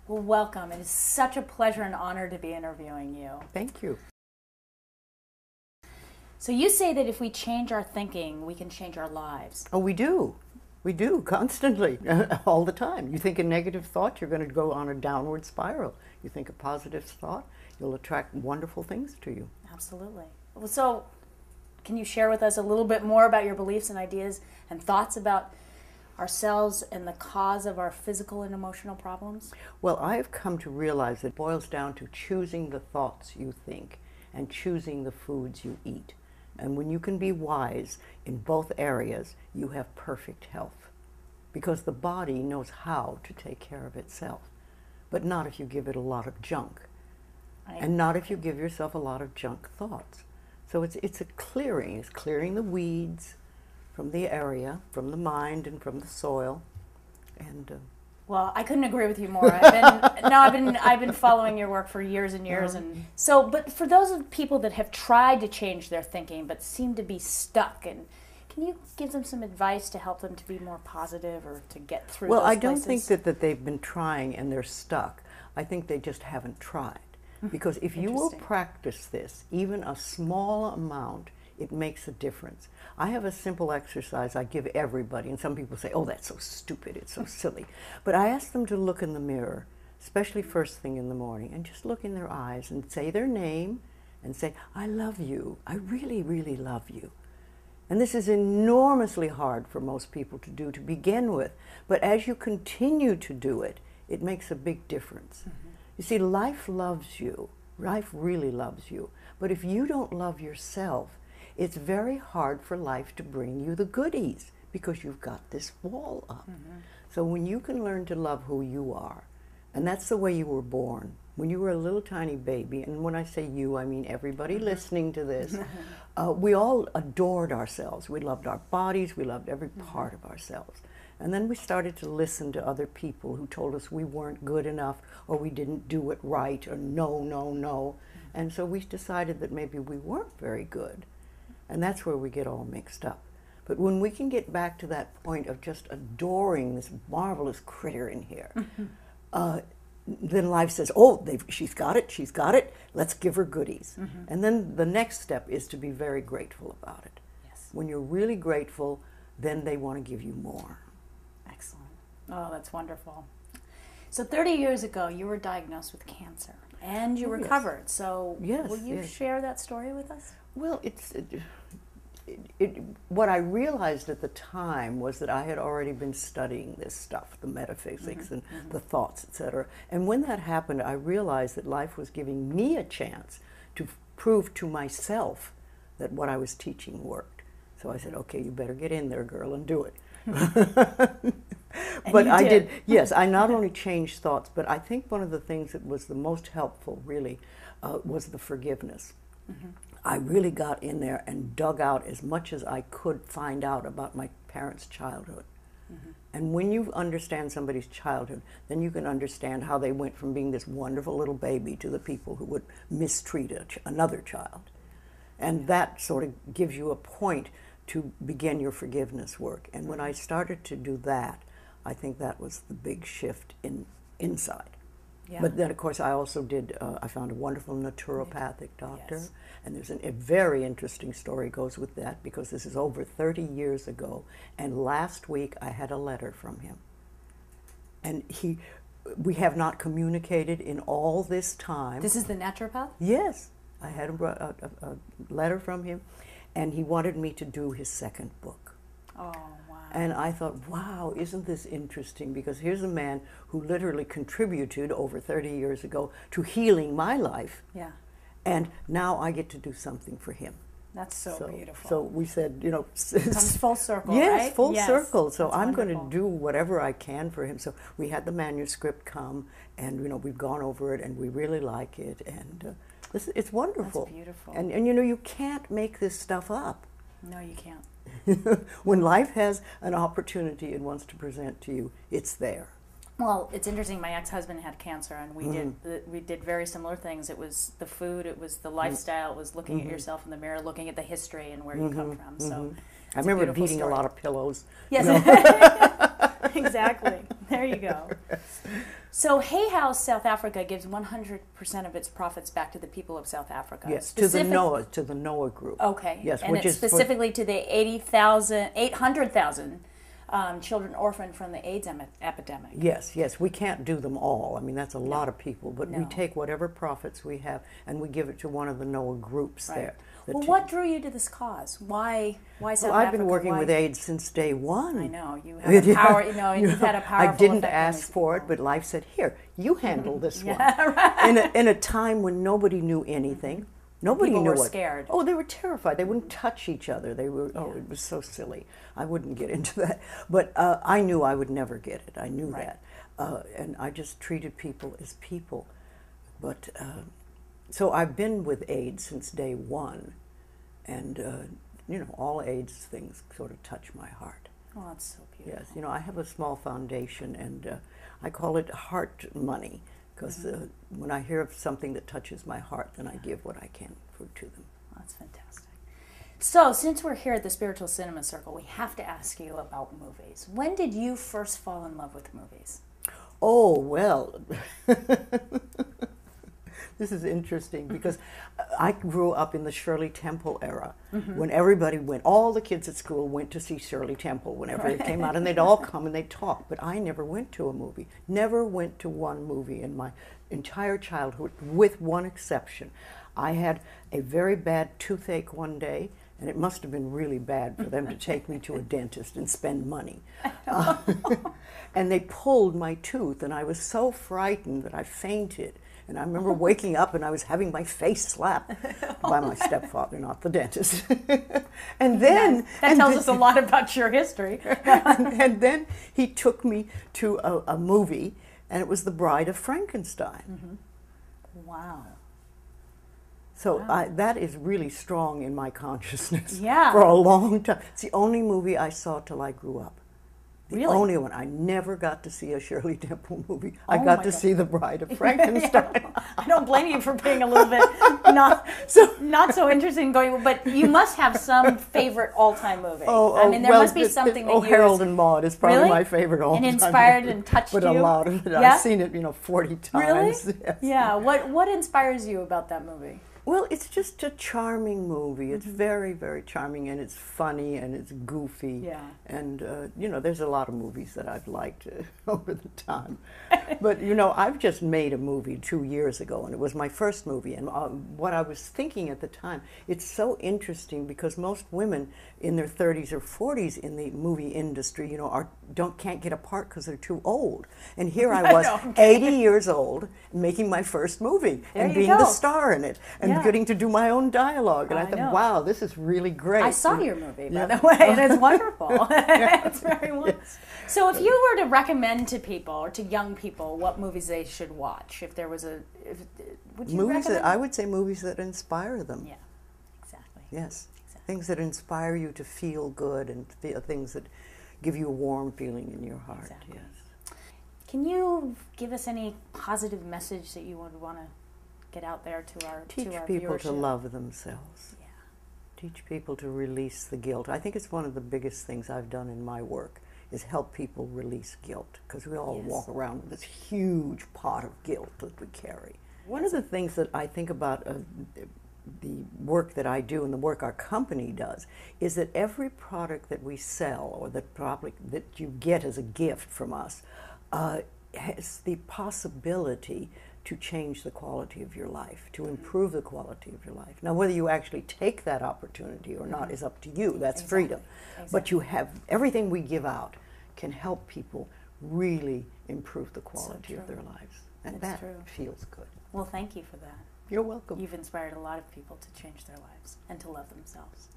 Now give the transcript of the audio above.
Well, welcome. It is such a pleasure and honor to be interviewing you. Thank you. So you say that if we change our thinking, we can change our lives. Oh, we do. We do, constantly, all the time. You think a negative thought, you're going to go on a downward spiral. You think a positive thought, you'll attract wonderful things to you. Absolutely. Well, so can you share with us a little bit more about your beliefs and ideas and thoughts about ourselves and the cause of our physical and emotional problems? Well, I have come to realize that it boils down to choosing the thoughts you think and choosing the foods you eat. And when you can be wise in both areas, you have perfect health. Because the body knows how to take care of itself, but not if you give it a lot of junk. And not if you give yourself a lot of junk thoughts. So it's a clearing. It's clearing the weeds from the area, from the mind and from the soil. And well, I couldn't agree with you more. I've been following your work for years and years, and so. But for those people that have tried to change their thinking but seem to be stuck, and can you give them some advice to help them to be more positive or to get through? Well, those I don't places? think that they've been trying and they're stuck. I think they just haven't tried. Because if you will practice this, even a small amount, it makes a difference. I have a simple exercise I give everybody, and some people say, oh, that's so stupid, it's so silly. But I ask them to look in the mirror, especially first thing in the morning, and just look in their eyes and say their name and say, I love you, I really, really love you. And this is enormously hard for most people to do to begin with, but as you continue to do it, it makes a big difference. You see, life loves you. Life really loves you. But if you don't love yourself, it's very hard for life to bring you the goodies because you've got this wall up. So when you can learn to love who you are, and that's the way you were born, when you were a little tiny baby, and when I say you, I mean everybody listening to this, we all adored ourselves. We loved our bodies, we loved every part of ourselves. And then we started to listen to other people who told us we weren't good enough or we didn't do it right or no, no, no. And so we decided that maybe we weren't very good. And that's where we get all mixed up. But when we can get back to that point of just adoring this marvelous critter in here, then life says, oh, she's got it, let's give her goodies. And then the next step is to be very grateful about it. Yes. When you're really grateful, then they want to give you more. Excellent. Oh, that's wonderful. So 30 years ago, you were diagnosed with cancer, and you recovered. So will you share that story with us? Well, what I realized at the time was that I had already been studying this stuff, the metaphysics and the thoughts, etc. And when that happened, I realized that life was giving me a chance to prove to myself that what I was teaching worked. So I said, okay, you better get in there, girl, and do it. But I did, yes, I not only changed thoughts, but I think one of the things that was the most helpful, really, was the forgiveness. I really got in there and dug out as much as I could find out about my parents' childhood. And when you understand somebody's childhood, then you can understand how they went from being this wonderful little baby to the people who would mistreat another child. And that sort of gives you a point to begin your forgiveness work. And when I started to do that, I think that was the big shift inside. Yeah. But then, of course, I also did, I found a wonderful naturopathic doctor. Yes. And there's a very interesting story goes with that, because this is over 30 years ago. And last week, I had a letter from him. And we have not communicated in all this time. This is the naturopath? Yes. I had a letter from him, and he wanted me to do his second book. Oh, wow. And I thought, wow, isn't this interesting? Because here's a man who literally contributed over 30 years ago to healing my life. Yeah. And now I get to do something for him. That's so beautiful. So we said, you know, comes full circle, yes, right? Full circle. So I'm wonderful. going to do whatever I can for him. So we had the manuscript come, and you know, we've gone over it, and we really like it, and it's wonderful. That's beautiful. And you know, you can't make this stuff up. No, you can't. When life has an opportunity it wants to present to you, it's there. Well, it's interesting. My ex-husband had cancer, and we did very similar things. It was the food, it was the lifestyle, it was looking at yourself in the mirror, looking at the history and where you come from. So I remember beating story. a lot of pillows. Yes. You know? Exactly. There you go. So Hay House South Africa gives 100% of its profits back to the people of South Africa. Yes, to the Noah group. Okay. Yes, and it's specifically to the 800,000 children orphaned from the AIDS epidemic. Yes, yes. We can't do them all. I mean, that's a lot of people. But we take whatever profits we have and we give it to one of the Noah groups there. Well, what drew you to this cause? Why South Africa? Well, I've been working with AIDS since day one. I know. You have a power, you've had a powerful I didn't effect ask for it, but life said, here, you handle this one. Right. In a time when nobody knew anything. Nobody People knew were what. scared. Oh, they were terrified. They wouldn't touch each other. They were. Oh, it was so silly. I wouldn't get into that. But I knew I would never get it. I knew that, and I just treated people as people. But so I've been with AIDS since day one, and all AIDS things sort of touch my heart. Oh, that's so beautiful. Yes, I have a small foundation, and I call it Heart Money. Because when I hear of something that touches my heart, then I give what I can to them. That's fantastic. So, since we're here at the Spiritual Cinema Circle, we have to ask you about movies. When did you first fall in love with movies? Oh, well, this is interesting because I grew up in the Shirley Temple era when everybody all the kids at school went to see Shirley Temple whenever it came out, and they'd all come and they'd talk. But I never went to a movie, never went to one movie in my entire childhood, with one exception. I had a very bad toothache one day, and it must have been really bad for them to take me to a dentist and spend money. And they pulled my tooth, and I was so frightened that I fainted. And I remember waking up and I was having my face slapped by my stepfather, not the dentist. And then... That tells us a lot about your history. And then he took me to a movie, and it was The Bride of Frankenstein. Wow. So that is really strong in my consciousness Yeah. for a long time. It's the only movie I saw till I grew up. The Really? only one. I never got to see a Shirley Temple movie. I got to see The Bride of Frankenstein. I don't blame you for being a little bit not so interested in going, but you must have some favorite all-time movie. I mean, there must be something that you... Harold and Maude is probably Really? my favorite all-time And inspired movie. and touched but you? But a lot of it. Yeah? I've seen it, 40 times. Really? Yes. Yeah. What inspires you about that movie? Well, it's just a charming movie. It's very, very charming, and it's funny, and it's goofy. Yeah. And, there's a lot of movies that I've liked over the time. But, I've just made a movie 2 years ago, and it was my first movie. And what I was thinking at the time, it's so interesting because most women in their 30s or 40s in the movie industry, can't get a part because they're too old. And here I was, 80 years old, making my first movie and being the star in it. And getting to do my own dialogue. And I thought, wow, this is really great. I saw your movie, by the way, and it's wonderful. It's very wonderful. Yes. So if you were to recommend to people, or to young people, what movies they should watch, if there was would you recommend? I would say movies that inspire them. Yeah, exactly. Yes. Exactly. Things that inspire you to feel good and things that give you a warm feeling in your heart. Exactly. Yes. Can you give us any positive message that you would want to get out there to our Teach to our people viewership? to love themselves. Yeah. Teach people to release the guilt. I think it's one of the biggest things I've done in my work is help people release guilt, because we all walk around with this huge pot of guilt that we carry. One of the things that I think about the work that I do and the work our company does is that every product that we sell or that you get as a gift from us has the possibility to change the quality of your life, to improve the quality of your life. Now, whether you actually take that opportunity or not is up to you. That's freedom. Exactly. But you have everything we give out can help people really improve the quality of their lives. And that feels good. Well, thank you for that. You're welcome. You've inspired a lot of people to change their lives and to love themselves.